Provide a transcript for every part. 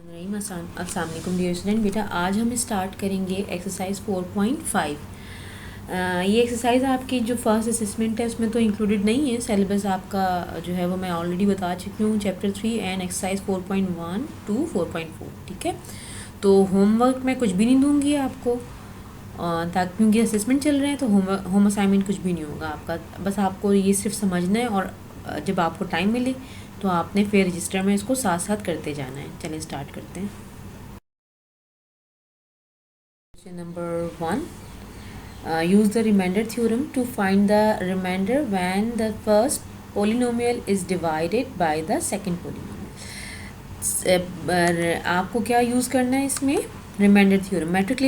अस्सलाम वालेकुम dear student. बेटा आज हम स्टार्ट करेंगे एक्सरसाइज 4.5। ये एक्सरसाइज आपकी जो फर्स्ट असेसमेंट है उसमें तो इंक्लूडेड नहीं है। सिलेबस आपका जो है वो मैं ऑलरेडी बता चुकी हूँ, चैप्टर 3 एंड एक्सरसाइज 4.1 टू 4.4। ठीक है, तो होमवर्क मैं कुछ भी नहीं दूँगी आपको, ताकि क्योंकि असेसमेंट चल रहे हैं तो होम असाइनमेंट कुछ भी नहीं होगा आपका। बस आपको ये सिर्फ समझना है और जब आपको टाइम मिले तो आपने फिर रजिस्टर में इसको साथ साथ करते जाना है। चलिए स्टार्ट करते हैं। Question number 1, use the remainder theorem to find the remainder when the first polynomial is divided by the second polynomial। आपको क्या यूज़ करना है इसमें, रिमाइंडर थ्योरम। मैट्रिक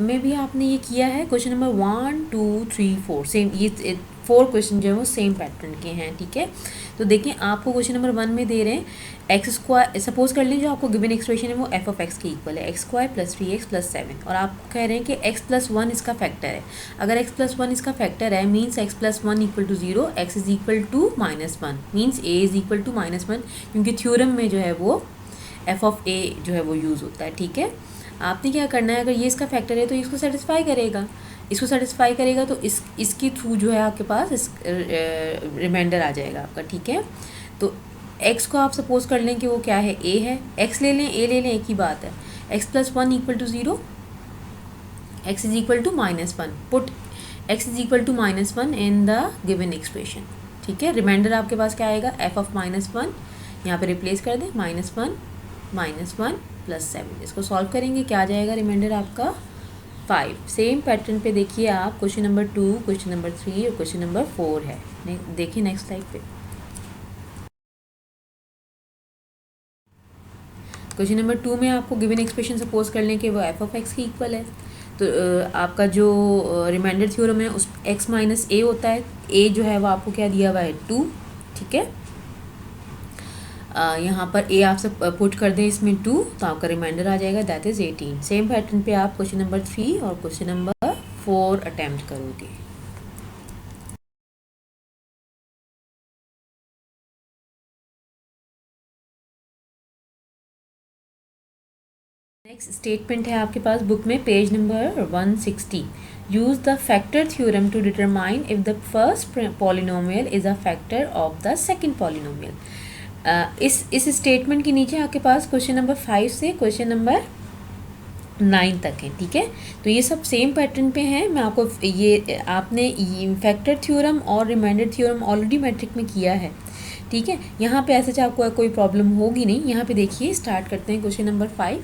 में भी आपने ये किया है। क्वेश्चन नंबर 1 2 3 4 सेम, ये 4 क्वेश्चन जो है वो सेम पैटर्न के हैं। ठीक है, तो देखिए आपको क्वेश्चन नंबर 1 में दे रहे हैं एक्स स्क्वायर, सपोज कर लीजिए जो आपको गिवन एक्सप्रेशन है वो एफ ऑफ एक्स के इक्वल है, x square plus 3x plus 7, और आप कह रहे हैं कि x प्लस 1 इसका फैक्टर है। अगर x प्लस 1 इसका फैक्टर है means x plus 1 equal to 0, x is equal to -1 means a is equal to -1, क्योंकि थ्योरम में जो है वो एफ ऑफ ए जो है वो यूज़ होता है। ठीक है, आपने क्या करना है, अगर ये इसका फैक्टर है तो इसको सेटिस्फाई करेगा, इसको सेटिस्फाई करेगा तो इसके थ्रू जो है आपके पास इस रिमाइंडर आ जाएगा आपका। ठीक है, तो x को आप सपोज कर लें कि वो क्या है, a है, x ले लें a ले लें, एक ही बात है। x plus 1 equal to 0, x is equal to -1, put x is equal to -1 in the given expression. ठीक है, रिमाइंडर आपके पास क्या आएगा, f ऑफ -1 यहाँ पे रिप्लेस कर दें, -1 प्लस 7, इसको सॉल्व करेंगे, क्या आ जाएगा रिमाइंडर आपका 5। सेम पैटर्न पे देखिए आप, क्वेश्चन नंबर 2, क्वेश्चन नंबर 3 और क्वेश्चन नंबर 4 है। देखिए नेक्स्ट स्लाइड पे, क्वेश्चन नंबर 2 में आपको गिवन एक्सप्रेशन सपोज कर लें कि वो एफ ऑफ एक्स की इक्वल है। तो आपका जो रिमाइंडर थ्योरम है उस x माइनस ए होता है, a जो है वो आपको क्या दिया हुआ है 2। ठीक है, यहाँ पर a आप सब पुट कर दें इसमें 2 तो आपका रिमाइंडर आ जाएगा, दैट इज़ 18। सेम पैटर्न पे आप क्वेश्चन नंबर 3 और क्वेश्चन नंबर 4 अटैम्प्ट करोगे। नेक्स्ट स्टेटमेंट है आपके पास बुक में page number 160। Use the factor theorem to determine if the first polynomial is a factor of the second polynomial. इस statement के नीचे आपके पास क्वेश्चन नंबर 5 से क्वेश्चन नंबर 9 तक है। ठीक है, तो ये सब सेम पैटर्न पे हैं। मैं आपको ये आपने फैक्टर थ्योरम और रिमाइंडर थ्योरम ऑलरेडी मैट्रिक में किया है। ठीक है, यहाँ पे ऐसा आपको कोई प्रॉब्लम होगी नहीं। यहाँ पे देखिए स्टार्ट करते हैं क्वेश्चन नंबर 5।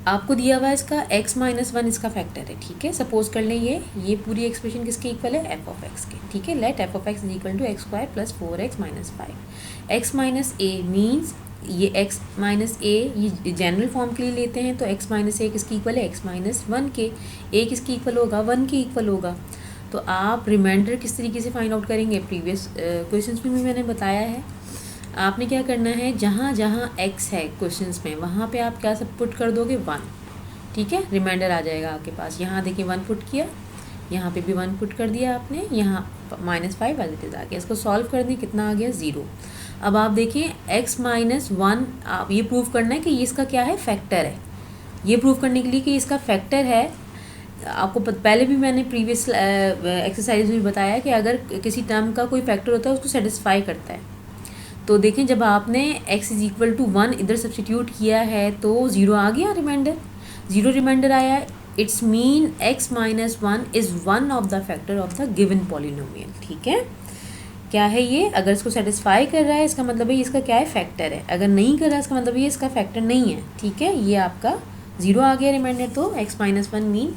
आपको दिया हुआ है इसका x माइनस 1 इसका फैक्टर है। ठीक है, सपोज कर लें ये पूरी एक्सप्रेशन किसके इक्वल है, f ऑफ x के। ठीक है, let f of x is equal to x square plus 4x minus 5। x minus a means ये x माइनस a ये जनरल फॉर्म के लिए लेते हैं, तो x माइनस a किसकी इक्वल है, x माइनस 1 के। a किसकी इक्वल होगा, 1 के इक्वल होगा। तो आप रिमाइंडर किस तरीके से फाइंड आउट करेंगे, प्रीवियस क्वेश्चन में भी मैंने बताया है। आपने क्या करना है, जहाँ जहाँ x है क्वेश्चंस में वहाँ पे आप क्या सब पुट कर दोगे, 1। ठीक है, रिमाइंडर आ जाएगा आपके पास। यहाँ देखिए 1 पुट किया, यहाँ पे भी 1 पुट कर दिया आपने, यहाँ -5 एज इट इज़ आ गया। इसको सॉल्व कर दें, कितना आ गया, 0। अब आप देखिए x माइनस 1, आप ये प्रूव करना है कि ये इसका क्या है, फैक्टर है। ये प्रूव करने के लिए कि इसका फैक्टर है, आपको पहले भी मैंने प्रीवियस एक्सरसाइज में बताया कि अगर किसी टर्म का कोई फैक्टर होता है उसको सेटिस्फाई करता है। तो देखें जब आपने x इज इक्वल टू 1 इधर सब्सटीट्यूट किया है तो 0 आ गया, रिमाइंडर 0 रिमाइंडर आया। It's mean x minus 1 is one of the factor of the given polynomial. ठीक है, क्या है ये, अगर इसको सेटिस्फाई कर रहा है इसका मतलब है ये इसका क्या है, फैक्टर है। अगर नहीं कर रहा है इसका मतलब ये इसका फैक्टर नहीं है। ठीक है, ये आपका 0 आ गया रिमाइंडर, तो x minus 1 mean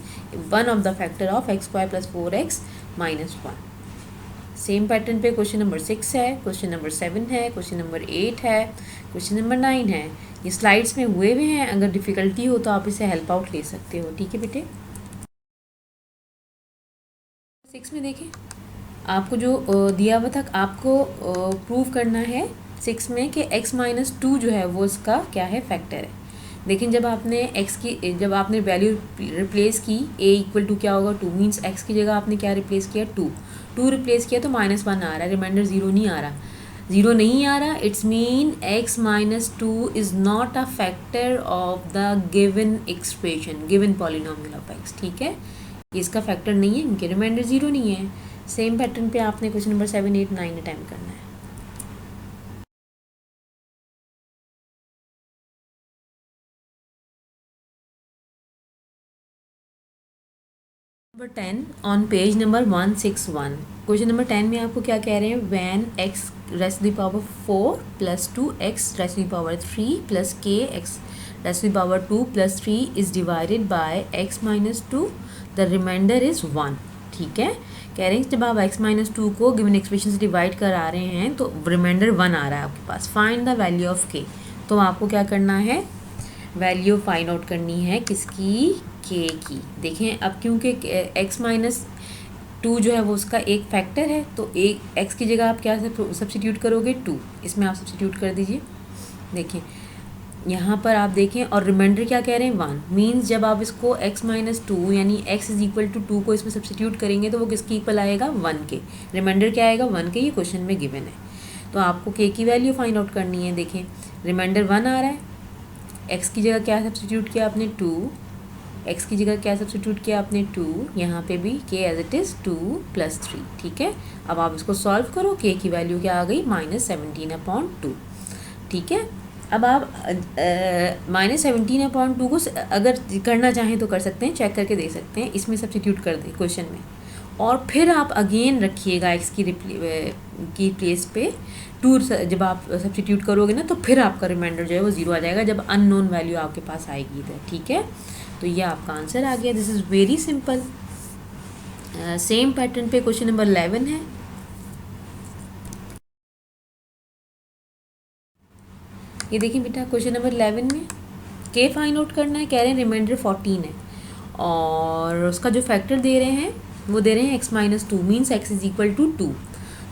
one of the factor of x square plus 4x minus 1। Same pattern पे क्वेश्चन नंबर 6 है, क्वेश्चन नंबर 7 है, क्वेश्चन नंबर 8 है, क्वेश्चन नंबर 9 है। ये स्लाइड्स में हुए हुए हैं, अगर डिफ़िकल्टी हो तो आप इसे हेल्प आउट ले सकते हो। ठीक है बेटे, 6 में देखें आपको जो दिया हुआ था, आपको प्रूव करना है 6 में कि x माइनस 2 जो है वो इसका क्या है, फैक्टर है। लेकिन जब आपने वैल्यू रिप्लेस की a इक्वल टू क्या होगा 2, मीन्स x की जगह आपने क्या रिप्लेस किया 2 रिप्लेस किया तो -1 आ रहा है, रिमाइंडर 0 नहीं आ रहा, it's mean x minus 2 is not a factor of the given expression, given polynomial of x, ठीक है, इसका फैक्टर नहीं है क्योंकि रिमाइंडर 0 नहीं है। सेम पैटर्न पे आपने क्वेश्चन नंबर 7, 8, 9 अटैम्प्ट करना है। Number 10 on page number 161, question number 10 में आपको क्या कह रहे हैं, when x raised to the power 4 plus 2x raised to the power 3 plus k x raised to the power 2 plus 3 is divided by x minus 2, the remainder is 1, ठीक है। कह रहे हैं जब आप x माइनस 2 को गिवन एक्सप्रेशन से divide करा रहे हैं तो रिमाइंडर 1 आ रहा है आपके पास, find the value of k, तो आपको क्या करना है, वैल्यू फाइंड आउट करनी है किसकी, k की। देखें अब क्योंकि x माइनस 2 जो है वो उसका एक फैक्टर है, तो एक x की जगह आप क्या सब्स्टिट्यूट करोगे 2, इसमें आप सब्स्टिट्यूट कर दीजिए। देखें यहाँ पर आप देखें, और रिमाइंडर क्या कह रहे हैं 1, मीन्स जब आप इसको x माइनस 2 यानी x इज इक्वल टू 2 को इसमें सब्स्टिट्यूट करेंगे तो वो किसकी इक्वल आएगा 1 के, रिमाइंडर क्या आएगा 1 के, ये क्वेश्चन में गिवन है, तो आपको k की वैल्यू फाइंड आउट करनी है। देखें रिमाइंडर 1 आ रहा है, x की जगह क्या सब्स्टिट्यूट किया आपने 2, x की जगह क्या सब्स्टिट्यूट किया आपने 2, यहाँ पे भी k as it is 2 plus 3, ठीक है। अब आप इसको सॉल्व करो, k की वैल्यू क्या आ गई -17/2, ठीक है। अब आप -17/2 को अगर करना चाहें तो कर सकते हैं, चेक करके देख सकते हैं, इसमें सब्स्टिट्यूट कर दें क्वेश्चन में, और फिर आप अगेन रखिएगा x की प्लेस पे 2, जब आप सब्स्टिट्यूट करोगे ना तो फिर आपका रिमाइंडर जो है वो 0 आ जाएगा जब अननोन वैल्यू आपके पास आएगी इधर, ठीक है। तो ये आपका आंसर आ गया, this is very simple. Same pattern पे क्वेश्चन नंबर 11 है। ये देखिए बेटा क्वेश्चन नंबर 11 में के फाइंड आउट करना है, कह रहे हैं रिमाइंडर 14 है और उसका जो फैक्टर दे रहे हैं वो दे रहे हैं x minus 2, means x is equal to 2,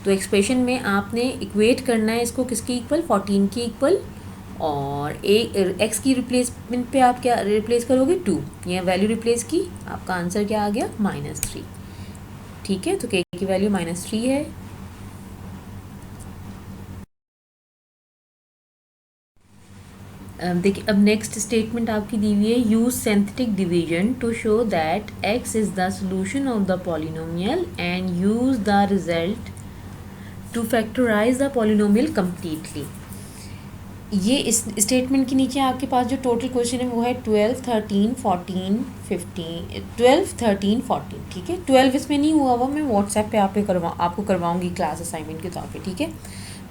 तो एक्सप्रेशन में आपने इक्वेट करना है इसको किसकी इक्वल 14 की इक्वल, और x की रिप्लेसमेंट पे आप क्या रिप्लेस करोगे 2, यह वैल्यू रिप्लेस की, आपका आंसर क्या आ गया -3, ठीक है। तो k की वैल्यू -3 है। देखिए अब नेक्स्ट स्टेटमेंट आपकी दी हुई है, use synthetic division to show that x is the solution of the polynomial and use the result to factorise the polynomial completely. ये इस स्टेटमेंट के नीचे आपके पास जो टोटल क्वेश्चन है वो है 12, 13, 14, 15, 12, 13, 14, ठीक है। 12 इसमें नहीं हुआ हुआ, मैं व्हाट्सएप पे आपको करवाऊँगी क्लास असाइनमेंट के तौर पे, ठीक है।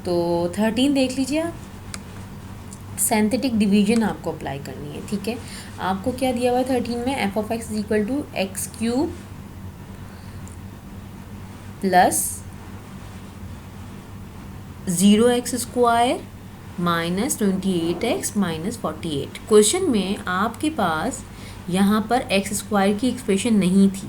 तो 13 देख लीजिए आप, सिंथेटिक डिवीजन आपको अप्लाई करनी है, ठीक है। आपको क्या दिया हुआ है 13 में, F of x is equal to x³ plus 0x² minus 28x minus 48। Question में आपके पास यहाँ पर x² की एक्सप्रेशन नहीं थी,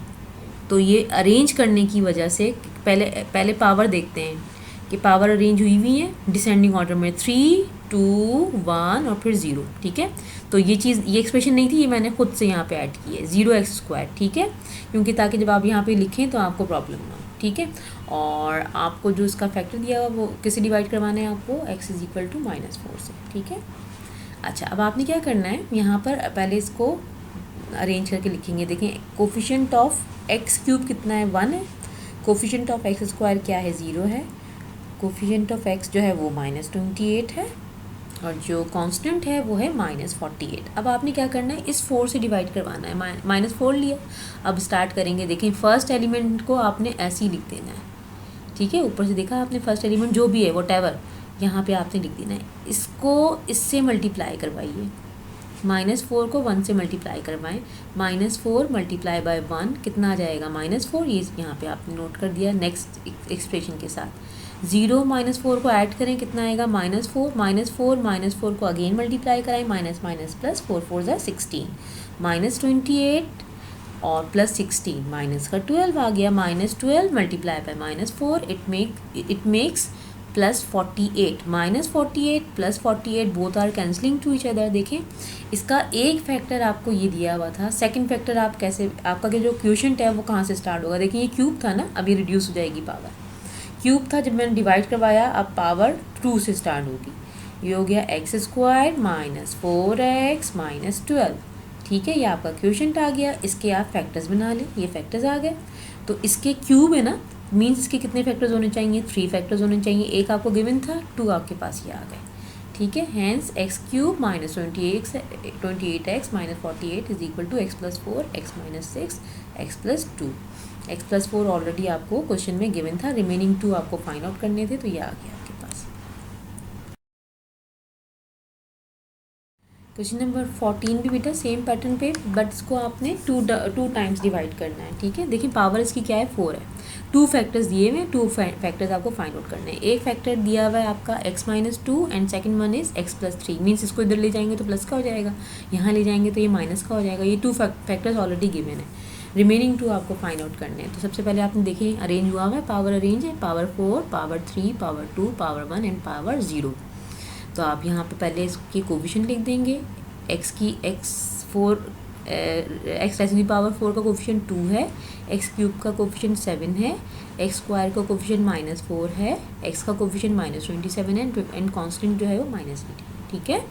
तो ये अरेंज करने की वजह से पहले पावर देखते हैं कि पावर अरेंज हुई हुई है डिसेंडिंग ऑर्डर में 3, 2, 1 और फिर 0, ठीक है। तो ये एक्सप्रेशन नहीं थी, ये मैंने खुद से यहाँ पे ऐड की है 0x², ठीक है, क्योंकि ताकि जब आप यहाँ पे लिखें तो आपको प्रॉब्लम ना हो, ठीक है। और आपको जो इसका फैक्टर दिया हुआ वो किससे डिवाइड करवाना है आपको, x इज इक्वल टू -4 से, ठीक है। अच्छा अब आपने क्या करना है, यहाँ पर पहले इसको अरेंज करके लिखेंगे। देखें कोफिशिएंट ऑफ x³ कितना है 1 है, कोफिशिएंट ऑफ x² क्या है 0 है, कोफिशिएंट ऑफ x जो है वो -28 है और जो कांस्टेंट है वो है -48। अब आपने क्या करना है, इस 4 से डिवाइड करवाना है, -4 लिया। अब स्टार्ट करेंगे। देखें फर्स्ट एलिमेंट को आपने ऐसे ही लिख देना है, ठीक है। ऊपर से देखा आपने फर्स्ट एलिमेंट जो भी है वॉटएवर, यहाँ पे आपने लिख देना है। इसको इससे मल्टीप्लाई करवाइए, -4 को 1 से मल्टीप्लाई करवाएं, -4 मल्टीप्लाई बाय 1 कितना आ जाएगा -4, ये यहाँ पे आपने नोट कर दिया। नेक्स्ट एक्सप्रेशन के साथ 0 -4 को ऐड करें, कितना आएगा -4, -4 को अगेन मल्टीप्लाई कराएं, माइनस माइनस प्लस 4 4 ज़ा 16, -28 और प्लस 16 माइनस का 12 आ गया, -12 multiply by -4 it makes plus 48 minus 48 plus 48 both are cancelling to each other. देखें इसका एक फैक्टर आपको ये दिया हुआ था, सेकंड फैक्टर आप कैसे, आपका जो क्वोशिएंट है वो कहाँ से स्टार्ट होगा। देखिए ये क्यूब था ना, अब ये रिड्यूस हो जाएगी पावर, क्यूब था जब मैंने डिवाइड करवाया, अब पावर 2 से स्टार्ट होगी। ये हो गया x square minus 4x minus 12। ठीक है, ये आपका क्वोशिएंट आ गया, इसके आप फैक्टर्स बना लें, ये फैक्टर्स आ गए। तो इसके क्यूब है ना, मीन्स इसके कितने फैक्टर्स होने चाहिए, 3 फैक्टर्स होने चाहिए। एक आपको गिवन था, 2 आपके पास ये आ गए। ठीक है, hence x cube minus 28x minus 48 is equal to x plus 4 x minus 6 x plus 2। X plus 4 already आपको क्वेश्चन में गिवन था, रिमेनिंग 2 आपको फाइंड आउट करने थे, तो ये आ गया आपके पास। क्वेश्चन नंबर 14 भी बेटा सेम पैटर्न पे, बट इसको आपने टू टाइम्स डिवाइड करना है। ठीक है, देखिए पावर इसकी क्या है, 4 है, 2 फैक्टर्स दिए हुए हैं, 2 फैक्टर्स आपको फाइंड आउट करने हैं। एक फैक्टर दिया हुआ है आपका x minus 2 and second one is x plus 3, means इसको इधर ले जाएंगे तो प्लस का हो जाएगा, यहाँ ले जाएंगे तो ये माइनस का हो जाएगा। ये 2 फैक्टर्स ऑलरेडी गिवन है, रिमेनिंग 2 आपको फाइंड आउट करने हैं। तो सबसे पहले आपने देखें अरेंज हुआ हुआ है, पावर अरेंज है, power 4 power 3 power 2 power 1 and power 0। तो आप यहाँ पे पहले इसकी कोफिशिएंट लिख देंगे, x की x4 x raise to the power 4 का कोफिशिएंट 2 है, एक्स क्यूब का कोफिशिएंट 7 है, एक्स स्क्वायर का कोफिशिएंट माइनस 4 है, एक्स का कोफिशिएंट माइनस 27 है एंड कांस्टेंट जो है वो माइनस 8। ठीक है,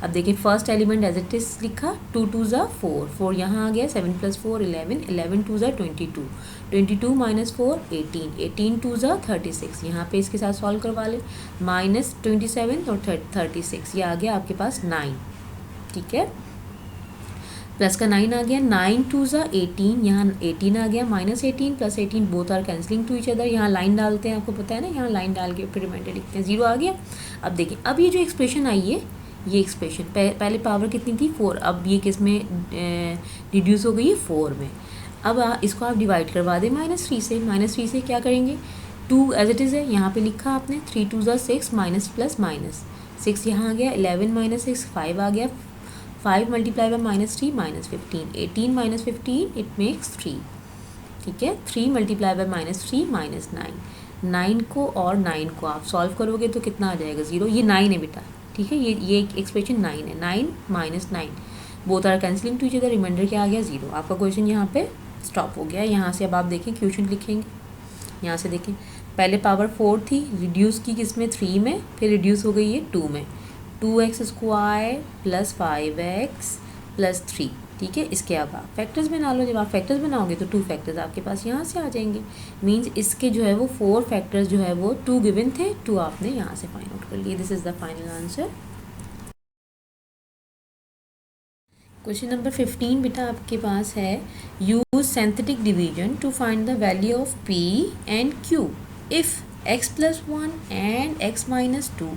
अब देखिए first element as it is लिखा, 2 2 ज़ा 4, 4 यहाँ आ गया, 7 प्लस 4 11, 11 2 ज़ा 22, 22 माइनस 4 18, 18 2 ज़ा 36, यहाँ पे इसके साथ सॉल्व करवा लें, माइनस 27 और 36, ये आ गया आपके पास 9। ठीक है, प्लस का 9 आ गया, 9 2 ज़ा 18, यहाँ 18 आ गया, minus 18 plus 18 both are cancelling to each other. यहाँ लाइन डालते हैं, आपको पता है ना, यहाँ लाइन डाल के फिर रिमाइंडर लिखते हैं, 0 आ गया। अब देखिए अब ये जो एक्सप्रेशन आई है, ये एक्सप्रेशन पहले पावर कितनी थी 4, अब ये किस में रिड्यूस हो गई है 4 में। अब इसको आप डिवाइड करवा दें -3 से, -3 से क्या करेंगे, 2 एज इट इज़ है, यहाँ पे लिखा आपने, 3 2 ज़ा 6 माइनस प्लस माइनस 6 यहाँ आ गया, 11 माइनस 6 5 आ गया, 5 multiply by -3 -15, 18 minus 15 it makes 3। ठीक है, 3 मल्टीप्लाई बाय -3 -9, 9 को और 9 को आप सॉल्व करोगे तो कितना आ जाएगा 0, ये 9 है बेटा। ठीक है, ये एक्सप्रेशन 9 है, 9 minus 9 both are cancelling to each other, remainder क्या आ गया 0। आपका क्वेश्चन यहाँ पे स्टॉप हो गया। यहाँ से अब आप देखें क्वोशिएंट लिखेंगे, यहाँ से देखें पहले पावर 4 थी, रिड्यूस की किसमें 3 में, फिर रिड्यूस हो गई है 2 में, 2x square plus 5x plus 3। ठीक है, इसके अब आप फैक्टर्स बना लो, जब आप फैक्टर्स बनाओगे तो 2 फैक्टर्स आपके पास यहाँ से आ जाएंगे, मींस इसके जो है वो 4 फैक्टर्स जो है वो 2 गिवन थे, 2 आपने यहाँ से फाइंड आउट कर लिए। This is the final answer. Question number 15 बेटा आपके पास है, use synthetic division to find the value of p and q if x plus 1 and x minus 2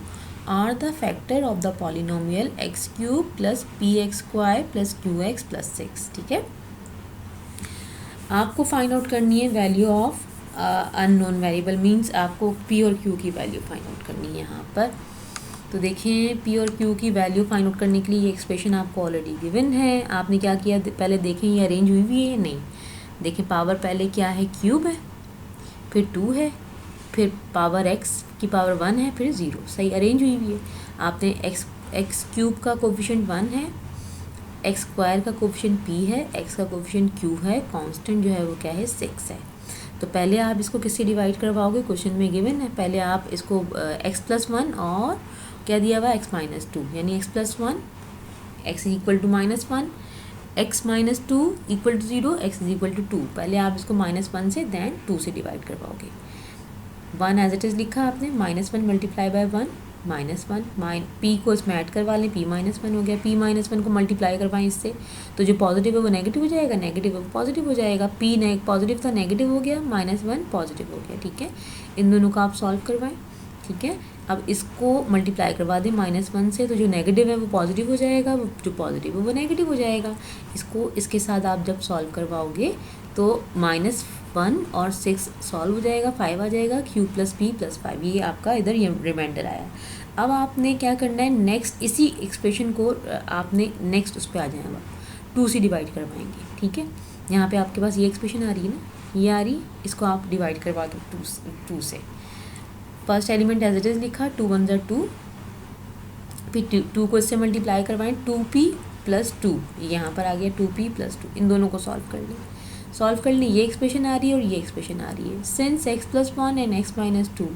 are the factor of the polynomial x cube plus px square plus qx plus 6। ठीक है, आपको find out करनी है value of unknown variable, means आपको p और q की value find out करनी है यहाँ पर। तो देखें p और q की वैल्यू फाइंड आउट करने के लिए ये एक्सप्रेशन आपको ऑलरेडी गिवन है। आपने क्या किया, पहले देखें ये अरेंज हुई हुई है नहीं, देखें पावर पहले क्या है, क्यूब है, फिर 2 है, फिर पावर x की पावर 1 है, फिर 0, सही अरेंज हुई हुई है। आपने x क्यूब का कोफिशिएंट 1 है, x स्क्वायर का कोफिशिएंट p है, x का कोफिशिएंट q है, कांस्टेंट जो है वो क्या है 6 है। तो पहले आप इसको किससे डिवाइड करवाओगे, क्वेश्चन में गिवन है, पहले आप इसको x प्लस 1 और क्या दिया हुआ x माइनस 2, यानी x plus 1 x equal to -1, x minus 2 equal to 0, x is equal to 2। पहले आप इसको -1 से देन 2 से डिवाइड करवाओगे। 1 एज इट इज़ लिखा आपने, -1 मल्टीप्लाई बाय 1 -1, p को इसमें ऐड करवा लें, p -1 हो गया, p -1 को मल्टीप्लाई करवाएं इससे, तो जो पॉजिटिव है वो नेगेटिव हो जाएगा, नेगेटिव है वो पॉजिटिव हो जाएगा, p पॉजिटिव था नेगेटिव हो गया, -1 पॉजिटिव हो गया। ठीक है, इन दोनों को आप सॉल्व करवाएं। ठीक है, अब इसको मल्टीप्लाई करवा दें -1 से, तो जो नेगेटिव है वो पॉजिटिव हो जाएगा, जो पॉजिटिव है वो नेगेटिव हो जाएगा। इसको इसके साथ आप जब सॉल्व करवाओगे तो -1 और 6 सॉल्व हो जाएगा, 5 आ जाएगा, q प्लस p प्लस 5, ये आपका इधर ये रिमाइंडर आया। अब आपने क्या करना है, नेक्स्ट इसी एक्सप्रेशन को आपने नेक्स्ट उस पर आ जाएगा, 2 से डिवाइड करवाएंगे। ठीक है, यहाँ पे आपके पास ये एक्सप्रेशन आ रही है ना, ये आ रही, इसको आप डिवाइड करवा दो 2 से। First element as it is लिखा, 2 1 ज़ा 2, फिर 2 को इससे मल्टीप्लाई करवाएं, 2p + 2, यहाँ पर आ गया 2p + 2, इन दोनों को सॉल्व कर लें। सॉल्व कर लें, ये एक्सप्रेशन आ रही है और ये एक्सप्रेशन आ रही है। Since x + 1 and x - 2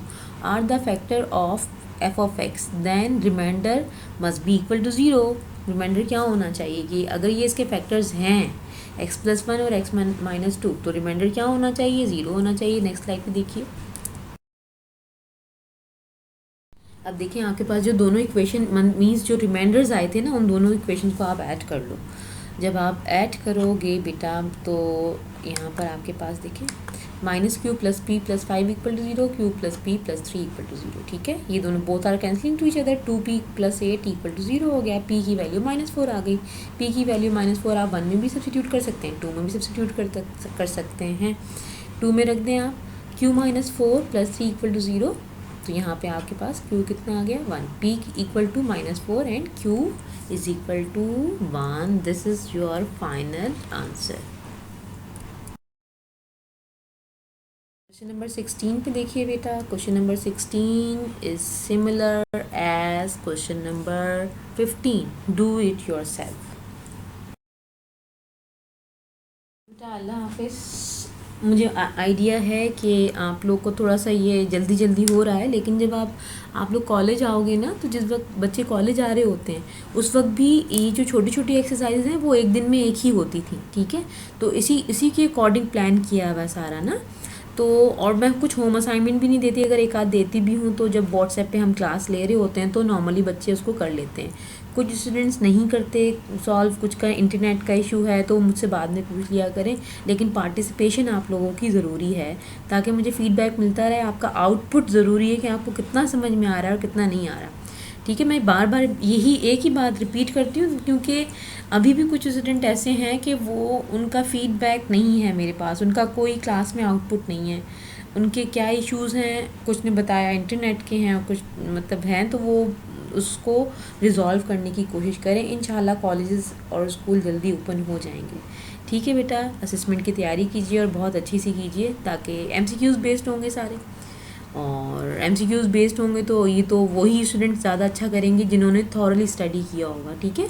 are the factor of f(x), then remainder must be equal to 0। Remainder क्या होना चाहिए कि अगर ये इसके फैक्टर्स हैं x + 1 और x - 2, तो रिमाइंडर क्या होना चाहिए, 0 होना चाहिए। नेक्स्ट स्लाइड पे देखिए। अब देखिए आपके पास जो दोनों इक्वेशन मीन्स जो रिमाइंडर्स आए थे ना, उन दोनों इक्वेशन को आप ऐड कर लो। जब आप ऐड करोगे बेटा तो यहाँ पर आपके पास देखिए -q + p + 5 = 0, q + p + 3 = 0, ठीक है। ये दोनों both are cancelling to each other, 2p + 8 = 0 हो गया। p की वैल्यू -4 आ गई। p की वैल्यू -4 आप 1 में भी सब्सटीट्यूट कर सकते हैं, 2 में भी सब्सटीट्यूट कर सकते हैं। 2 में रख दें आप, q - 4 + 3 = 0, तो यहाँ पे आपके पास q कितना आ गया, 1। p = -4 and q = 1। This is your final answer. Question number 16 पे देखिए बेटा। Question number 16 is similar as question number 15। Do it yourself. बेटा अल्लाह हाफिज़। मुझे आइडिया है कि आप लोग को थोड़ा सा ये जल्दी जल्दी हो रहा है, लेकिन जब आप लोग कॉलेज आओगे ना, तो जिस वक्त बच्चे कॉलेज आ रहे होते हैं उस वक्त भी ये जो छोटी छोटी एक्सरसाइज हैं वो एक दिन में एक ही होती थी, ठीक है। तो इसी के अकॉर्डिंग प्लान किया हुआ सारा ना। तो और मैं कुछ होम असाइनमेंट भी नहीं देती, अगर एक आध देती भी हूँ तो जब व्हाट्सएप पे हम क्लास ले रहे होते हैं तो नॉर्मली बच्चे उसको कर लेते हैं। कुछ स्टूडेंट्स नहीं करते सॉल्व, कुछ का इंटरनेट का इशू है तो मुझसे बाद में पूछ लिया करें, लेकिन पार्टिसिपेशन आप लोगों की ज़रूरी है ताकि मुझे फीडबैक मिलता रहे। आपका आउटपुट ज़रूरी है कि आपको कितना समझ में आ रहा है और कितना नहीं आ रहा, ठीक है। मैं बार बार यही एक ही बात रिपीट करती हूँ क्योंकि अभी भी कुछ स्टूडेंट ऐसे हैं कि वो उनका फीडबैक नहीं है मेरे पास, उनका कोई क्लास में आउटपुट नहीं है। उनके क्या इश्यूज़ हैं कुछ ने बताया, इंटरनेट के हैं, कुछ मतलब हैं, तो वो उसको रिज़ॉल्व करने की कोशिश करें। इंशाल्लाह कॉलेजेस और स्कूल जल्दी ओपन हो जाएंगे, ठीक है बेटा। असेसमेंट की तैयारी कीजिए और बहुत अच्छी सी कीजिए, ताकि MCQs बेस्ड होंगे सारे, और MCQs बेस्ड होंगे तो ये तो वही स्टूडेंट ज़्यादा अच्छा करेंगे जिन्होंने थॉरली स्टडी किया होगा, ठीक है।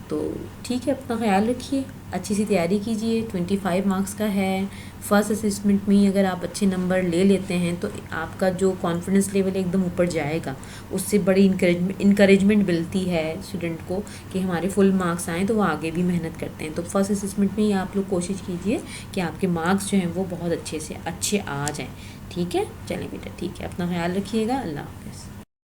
तो ठीक है, अपना ख्याल रखिए, अच्छी सी तैयारी कीजिए। 25 मार्क्स का है। फर्स्ट असेसमेंट में ही अगर आप अच्छे नंबर ले लेते हैं तो आपका जो कॉन्फिडेंस लेवल एकदम ऊपर जाएगा, उससे बड़ी इंकरेजमेंट मिलती है स्टूडेंट को कि हमारे फुल मार्क्स आएँ तो वो आगे भी मेहनत करते हैं। तो फर्स्ट असेसमेंट में ही आप लोग कोशिश कीजिए कि आपके मार्क्स जो हैं वो बहुत अच्छे से अच्छे आ जाएँ, ठीक है। चलें बेटा, ठीक है, अपना ख्याल रखिएगा। अल्लाह हाफ़िज़।